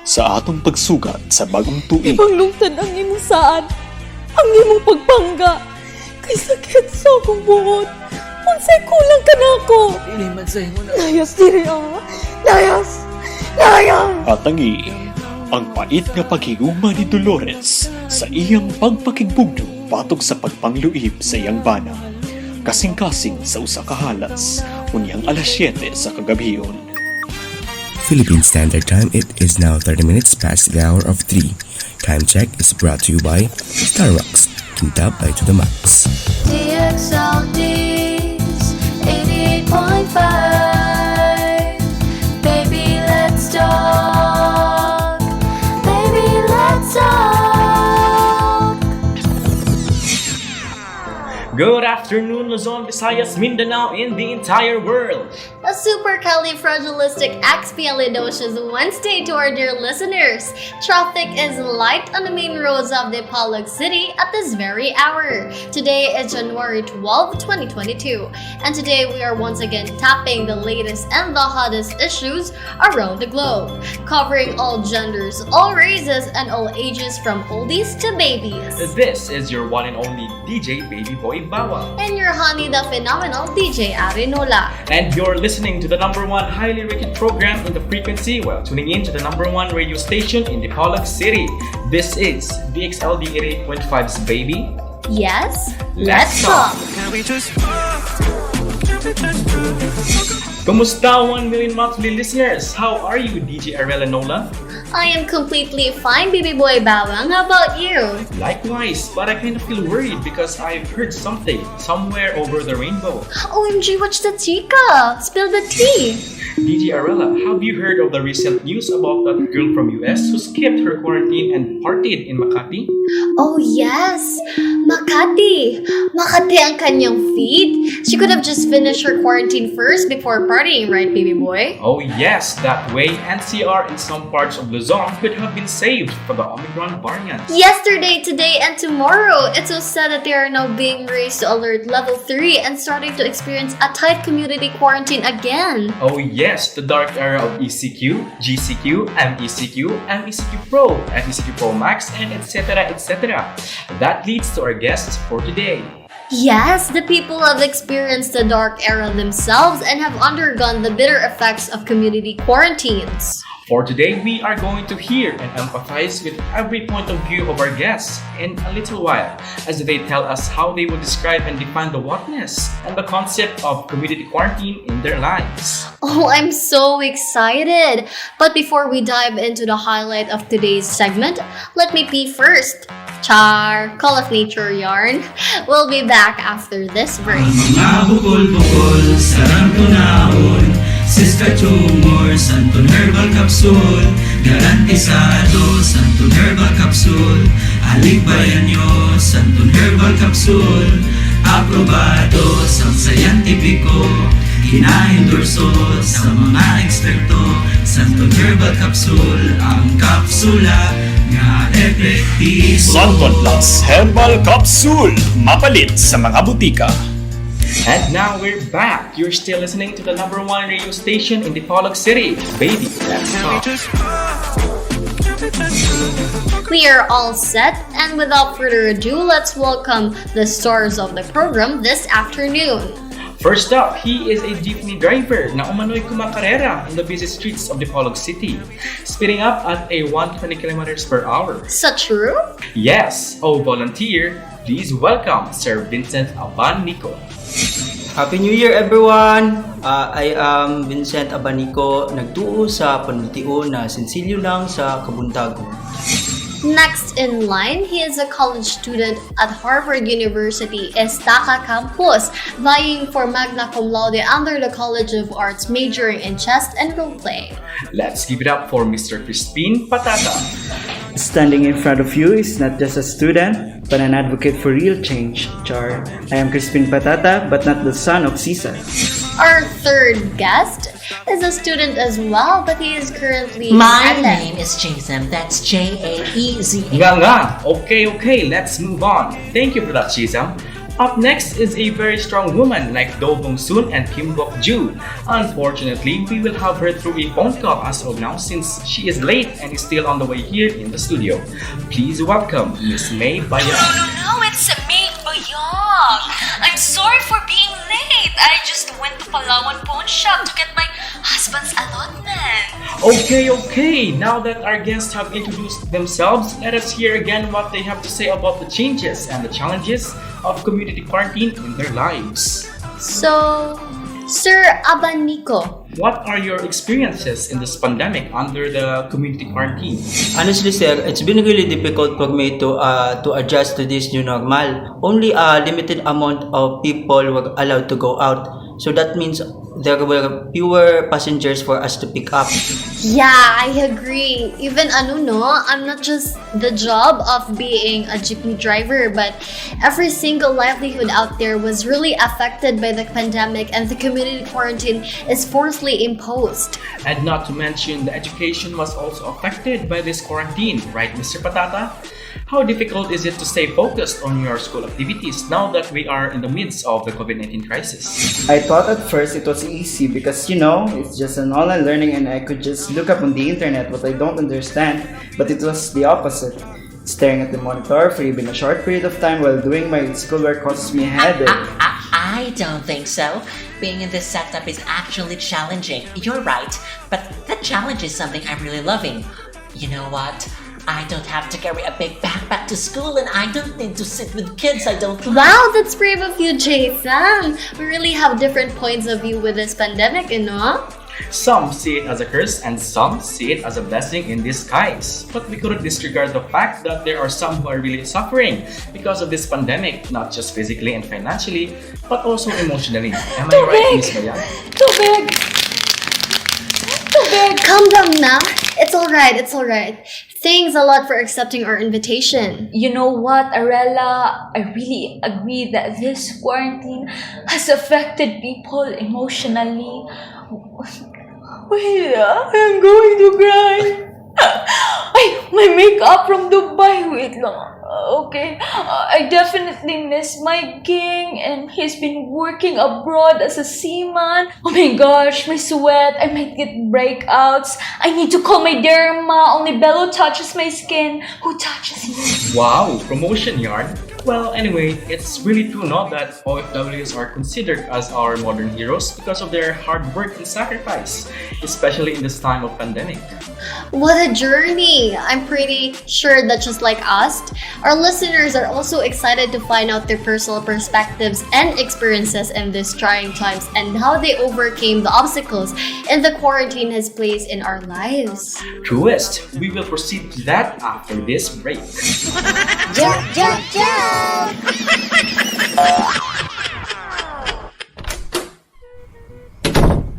sa atong pagsugat sa bagong tuig. Ipanglungtan ang imong saan, ang imong pagpangga. Kay sakit sa akong buhot. Unsay kulang ka na ako. Dili man sa imo na. Layas diri ah. Layas. At ang pait nga paghigugma ni Dolores sa iyang pagpakigbugno patog sa pagpangluib sa iyang bana. Kasing-kasing sa usa ka halas, unyang alas 7 sa kagabion. Philippine Standard Time, it is now 30 minutes past the hour of 3. Time check is brought to you by Starbucks. Kintab ay to the max. Dxld 88.5. Baby, let's talk. Baby, let's talk. Good afternoon, Luzon, Visayas, Mindanao, and the entire world. A supercalifragilisticexpialidocious Wednesday to our dear listeners. Traffic is light on the main roads of the Bacolod City at this very hour. Today is January 12, 2022, and today we are once again tapping the latest and the hottest issues around the globe, covering all genders, all races, and all ages from oldies to babies. This is your one and only DJ Baby Boy Bawang. And your honey, the phenomenal DJ Arinola. And you're listening to the number one highly rated program in the frequency while tuning in to the number one radio station in the Bacolod City. This is Dxld 88.5's Baby. Yes, let's talk. Kumusta 1 million monthly listeners? How are you, DJ Arela Nola? I am completely fine, baby boy Bawang. How about you? Likewise, but I kind of feel worried because I've heard something somewhere over the rainbow. OMG, what's the chica? Spill the tea. DJ Arela, have you heard of the recent news about that girl from US who skipped her quarantine and partied in Makati? Oh yes, Makati. Makati ang kanyang feed. She could have just finished her quarantine first before partying, right, baby boy? Oh yes, that way NCR in some parts of Luzon could have been saved from the Omicron variant. Yesterday, today, and tomorrow, it's so sad that they are now being raised to alert level 3 and starting to experience a tight community quarantine again. Oh yes, the dark era of ECQ, GCQ, MECQ, MECQ Pro, MECQ Pro Max, and etc. etc. That leads to our guests for today. Yes, the people have experienced the dark era themselves and have undergone the bitter effects of community quarantines. For today, we are going to hear and empathize with every point of view of our guests in a little while as they tell us how they would describe and define the whatness and the concept of community quarantine in their lives. Oh, I'm so excited! But before we dive into the highlight of today's segment, let me pee first. Char, Call of Nature yarn. We'll be back after this break. Mga bukol-bukol, sarang tunaon, Siska Tumor, Santon Herbal Capsule, Garantisado, Santon Herbal Capsule, Aligbayan nyo, Santon Herbal Capsule, aprobado sa sayantipiko, ina-endorso sa mga eksperto, Santon Herbal Capsule, ang kapsula nga epektibo. Santon Plus Herbal Capsule, mapalit sa mga butika. And now we're back. You're still listening to the number one radio station in the Bacolod City. Baby, let's talk. We are all set, and without further ado, let's welcome the stars of the program this afternoon. First up, he is a jeepney driver na umano'y kumakarera in the busy streets of the Bacolod City, speeding up at a 120 kilometers per hour. Is that true? Yes, volunteer, please welcome Sir Vincent Abanico. Happy New Year, everyone! I am Vincent Abanico, nagtuo sa panultian na sensilyo lang sa kabuntagon. Next in line, he is a college student at Harvard University Estaca campus, vying for magna cum laude under the College of Arts, majoring in chess and roleplay. Let's give it up for Mr. Crispin Patata. Standing in front of you is not just a student, but an advocate for real change. Char, I am Crispin Patata, but not the son of Caesar. Our third guest is a student as well, but he is currently My name is Jason. That's Jaeza. Nga. Okay, let's move on. Thank you for that, Chisam. Up next is a very strong woman like Do Bong Soon and Kim Bok Joo. Unfortunately, we will have her through a phone call as of now since she is late and is still on the way here in the studio. Please welcome Miss May Bayan. No, it's me, Bayong. I'm sorry for being late. I just went to Palawan pawn shop to get my husband's allotment. Okay. Now that our guests have introduced themselves, let us hear again what they have to say about the changes and the challenges of community quarantine in their lives. So, Sir Abanico, What are your experiences in this pandemic under the community quarantine? Honestly, sir, it's been really difficult for me to adjust to this new normal. Only a limited amount of people were allowed to go out. So that means there were fewer passengers for us to pick up. yeah, I agree. Even I'm not just the job of being a jeepney driver, but every single livelihood out there was really affected by the pandemic, and the community quarantine is forcibly imposed. And not to mention, the education was also affected by this quarantine, right, Mr. Patata? How difficult is it to stay focused on your school activities now that we are in the midst of the COVID-19 crisis? I thought at first it was easy because it's just an online learning and I could just look up on the internet what I don't understand, but it was the opposite. Staring at the monitor for even a short period of time while doing my schoolwork causes me a headache. I don't think so. Being in this setup is actually challenging. You're right, but the challenge is something I'm really loving. You know what? I don't have to carry a big backpack to school and I don't need to sit with kids I don't like. Wow, that's brave of you, Jason. We really have different points of view with this pandemic, Some see it as a curse and some see it as a blessing in disguise. But we couldn't disregard the fact that there are some who are really suffering because of this pandemic, not just physically and financially, but also emotionally. Am I right, Miss Bayan? Too big. Calm down now. It's alright. Thanks a lot for accepting our invitation. You know what, Arella? I really agree that this quarantine has affected people emotionally. Wait, I'm going to cry. Ay, my makeup from Dubai. Wait lang. Okay, I definitely miss my king and he's been working abroad as a seaman. Oh my gosh, my sweat. I might get breakouts. I need to call my derma. Only Bello touches my skin. Who touches me? Wow, promotion yarn. Well, anyway, it's really true not that OFWs are considered as our modern heroes because of their hard work and sacrifice, especially in this time of pandemic. What a journey! I'm pretty sure that just like us, our listeners are also excited to find out their personal perspectives and experiences in these trying times and how they overcame the obstacles and the quarantine has placed in our lives. Truest, we will proceed to that after this break.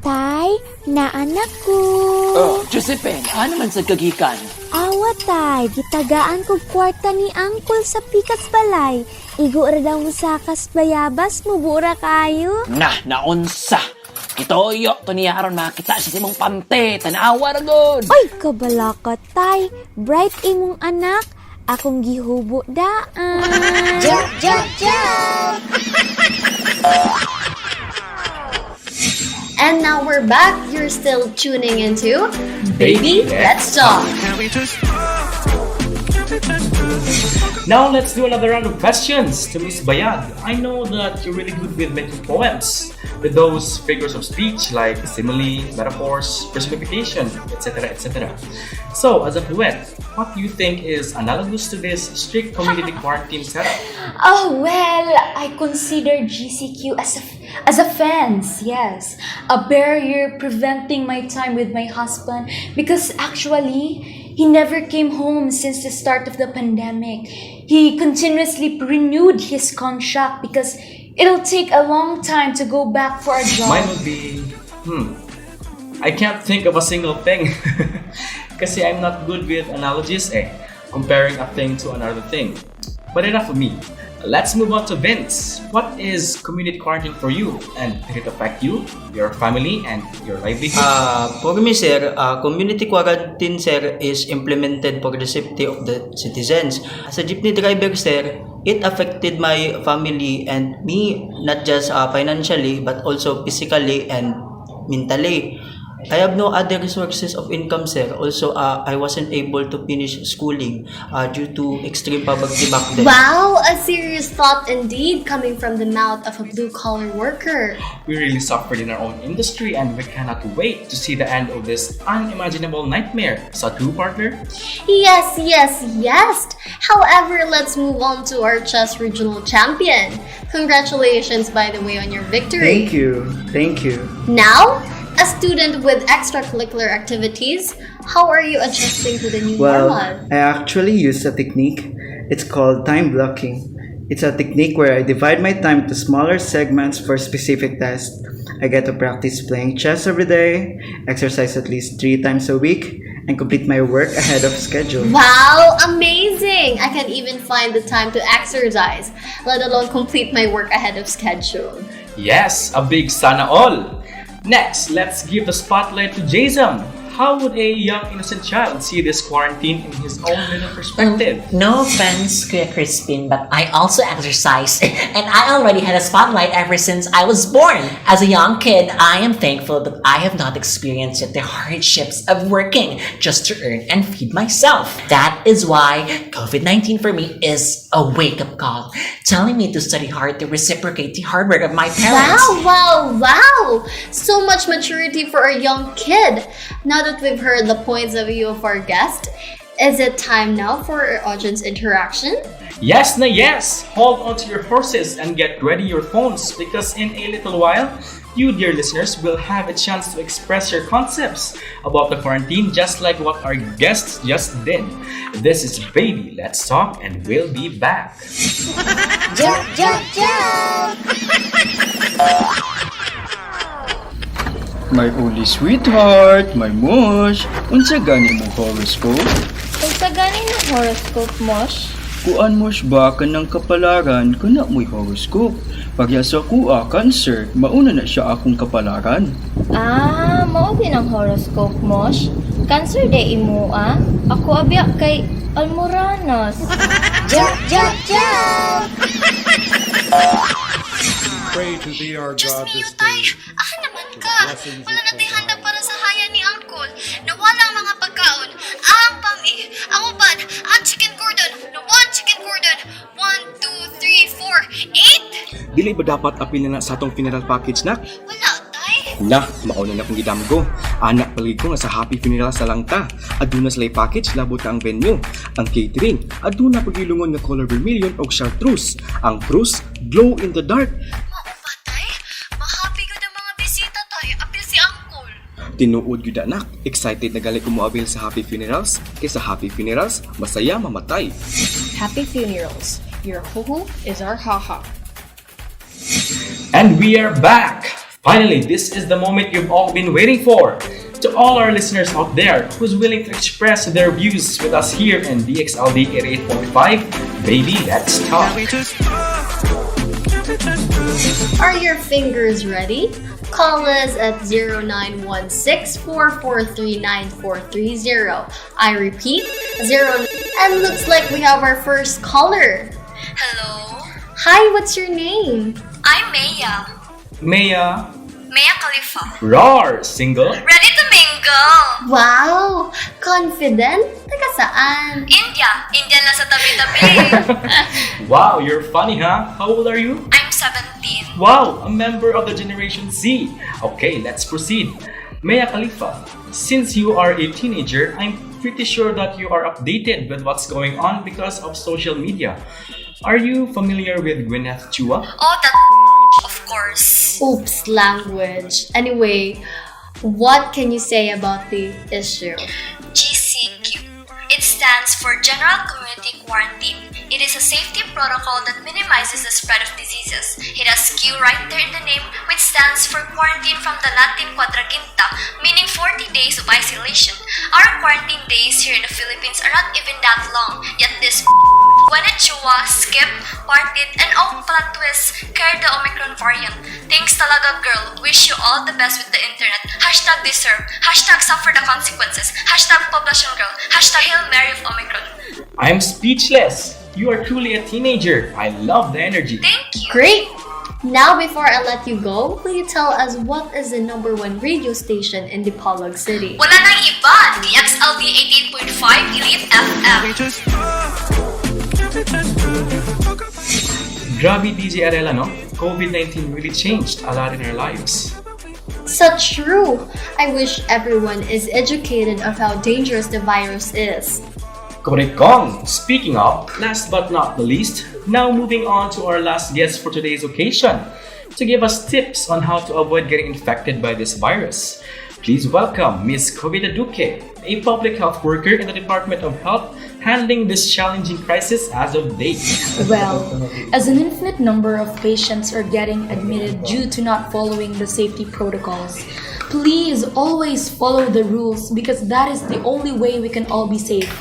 Tay, naanak ko. Oh, Josephine, ano man sa kagikan? Awa tay, gitagaan ko kwarta ni Uncle sa Pikas Balay. Igo ra daw mo sakas bayabas, mubura kayo. Naunsa. Kitoyo, to niya aron makita sa simong pante, tanawa ra gud. Ay, kabalaka tay, bright imong anak. Akong gihubo daan. And now we're back. You're still tuning into Baby Let's Talk. Now let's do another round of questions to Miss Bayad. I know that you're really good with making poems, with those figures of speech like simile, metaphors, personification, etc., etc. So, as a poet, what do you think is analogous to this strict community quarantine setup? Oh, well, I consider GCQ as a fence, yes. A barrier preventing my time with my husband because actually, he never came home since the start of the pandemic. He continuously renewed his contract because it'll take a long time to go back for a job. Mine would be, I can't think of a single thing. Kasi I'm not good with analogies comparing a thing to another thing. But enough of me. Let's move on to Vince. What is community quarantine for you? And did it affect you, your family, and your livelihood? For me, sir, community quarantine, sir, is implemented for the safety of the citizens. As a jeepney driver, sir, it affected my family and me, not just financially, but also physically and mentally. I have no other resources of income, sir. Also, I wasn't able to finish schooling due to extreme poverty back then. Wow, a serious thought indeed coming from the mouth of a blue-collar worker. We really suffered in our own industry and we cannot wait to see the end of this unimaginable nightmare. So true, partner? Yes, yes, yes. However, let's move on to our chess regional champion. Congratulations, by the way, on your victory. Thank you. Now, a student with extracurricular activities, how are you adjusting to the new Well, normal? I actually use a technique. It's called time blocking. It's a technique where I divide my time into smaller segments for specific tasks. I get to practice playing chess every day, exercise at least 3 times a week, and complete my work ahead of schedule. Wow, amazing! I can't even find the time to exercise, let alone complete my work ahead of schedule. Yes, a big sana all. Next, let's give the spotlight to Jason. How would a young innocent child see this quarantine in his own little perspective? No offense, Kuya Crispin, but I also exercise and I already had a spotlight ever since I was born. As a young kid, I am thankful that I have not experienced yet the hardships of working just to earn and feed myself. That is why COVID-19 for me is a wake-up call, telling me to study hard to reciprocate the hard work of my parents. Wow! So much maturity for a young kid. Now that we've heard the points of view of our guest, is it time now for our audience interaction? Yes na yes! Hold on to your horses and get ready your phones because in a little while, you dear listeners will have a chance to express your concepts about the quarantine just like what our guests just did. This is Baby Let's Talk and we'll be back. Jump, jump, jump! My only sweetheart, my mush, unsa gani mo horoscope? Unsa gani ng horoscope, Mosh? Kuan mush ba kanang kapalaran kana mo'y horoscope? Pagya sa kuha, Cancer, mauna na siya akong kapalaran. Mao din ang horoscope, Mosh. Cancer day imo, ah? Ako abya kay Almoranos. Jump, jump, jump! Pray to thee our God this Tay, day. akin naman ka. Wala na tayo handa para sa haya ni Uncle. Nawala ang mga pagkaon. Ang pami, ang uban, ang chicken cordon. One chicken cordon. 1, 2, 3, 4, 8? Dili ba dapat apil na sa atong funeral package, nak? Wala, tay. Na, mauna na akong gidamgo. Anak paligid ko nga sa happy funeral sa lang ta. Aduna salay package, labot na ang venue. Ang catering, aduna pagilungon nga color vermilion o chartreuse. Ang cruise, glow in the dark. Mahappy ko na mga bisita tayo. Apil si Uncle. Tinuod yun anak. Excited na gali ko mo abil sa happy funerals. Kaysa happy funerals, masaya mamatay. Happy funerals. Your hoo-hoo is our ha-ha. And we are back! Finally, this is the moment you've all been waiting for. To all our listeners out there who's willing to express their views with us here in Dxld 88.5, Baby Let's Talk. Are your fingers ready? Call us at 0916-443-9430. I repeat, 0. And looks like we have our first caller. Hello? Hi, what's your name? I'm Maya. Maya, Maya Khalifa. Roar, single? Ready to mingle! Wow! Confident? Taga saan? India lang sa tabi-tabi. Wow, you're funny, huh? How old are you? I'm 17. Wow, a member of the Generation Z. Okay, let's proceed. Maya Khalifa, since you are a teenager, I'm pretty sure that you are updated with what's going on because of social media. Are you familiar with Gwyneth Chua? Oh, that of course. Oops, language. Anyway, what can you say about the issue? GCQ. It stands for General Community Quarantine. It is a safety protocol that minimizes the spread of diseases. It has Q right there in the name, which stands for quarantine from the Latin quadraginta, meaning 40 days of isolation. Our quarantine days here in the Philippines are not even that long, yet this Gwyneth Chua, Skip, partied, and oh plot twist, carried the Omicron variant. Thanks talaga girl, wish you all the best with the internet. Hashtag deserve, hashtag suffer the consequences, hashtag poblacion girl, hashtag Hail Mary of Omicron. I'm speechless. You are truly a teenager. I love the energy. Thank you. Great! Now, before I let you go, will you tell us what is the number one radio station in Dipolog City? Wala nang iba, Dxld 88.5 Elite FM. Grabe DJ Arela, no? COVID-19 really changed a lot in our lives. So true! I wish everyone is educated of how dangerous the virus is. Correct Kong. Speaking of, last but not the least, now moving on to our last guest for today's occasion to give us tips on how to avoid getting infected by this virus. Please welcome Ms. Covita Duque, a public health worker in the Department of Health handling this challenging crisis as of date. Well, as an infinite number of patients are getting admitted due to not following the safety protocols, please always follow the rules because that is the only way we can all be safe.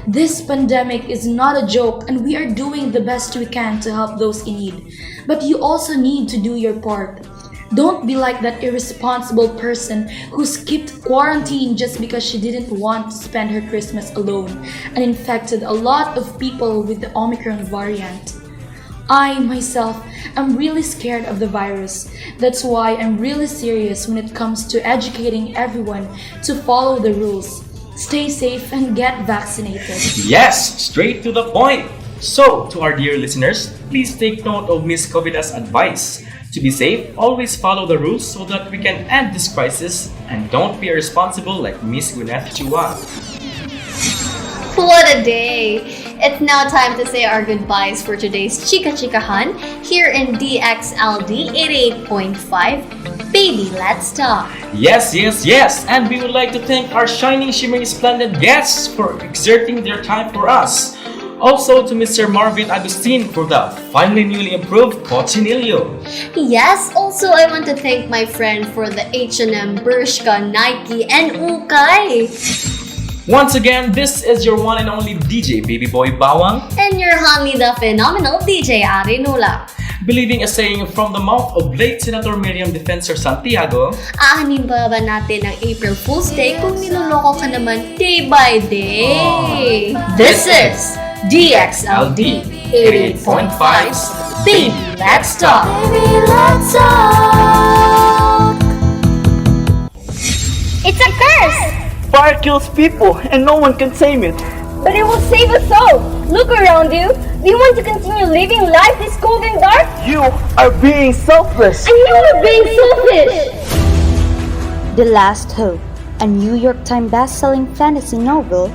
This pandemic is not a joke and we are doing the best we can to help those in need. But you also need to do your part. Don't be like that irresponsible person who skipped quarantine just because she didn't want to spend her Christmas alone and infected a lot of people with the Omicron variant. I, myself, am really scared of the virus. That's why I'm really serious when it comes to educating everyone to follow the rules. Stay safe and get vaccinated. Yes, straight to the point. So, to our dear listeners, please take note of Ms. Covita's advice. To be safe, always follow the rules so that we can end this crisis and don't be irresponsible like Miss Gwyneth Chua. What a day! It's now time to say our goodbyes for today's Chika Chikahan here in DXLD 88.5. Baby, let's talk! Yes, yes, yes! And we would like to thank our shining, shimmering, splendid guests for exerting their time for us. Also to Mr. Marvin Agustin for the finally newly improved Cochinillo. Yes, also I want to thank my friend for the H&M, Bershka, Nike, and Ukay. Once again, this is your one and only DJ Baby Boy Bawang. And your honey, the phenomenal DJ Arinula. Believing a saying from the mouth of late Senator Miriam Defensor Santiago, aanin ba natin ang April Fool's Day kung niloloko ka naman day by day? This is DXLD 88.5. Baby, let's talk! Baby, let's talk! It's a curse! Fire kills people and no one can tame it. But it will save us all! Look around you! Do you want to continue living life this cold and dark? You are being selfless! And you are being selfish! The Last Hope, a New York Times best-selling fantasy novel,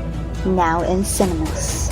now in cinemas.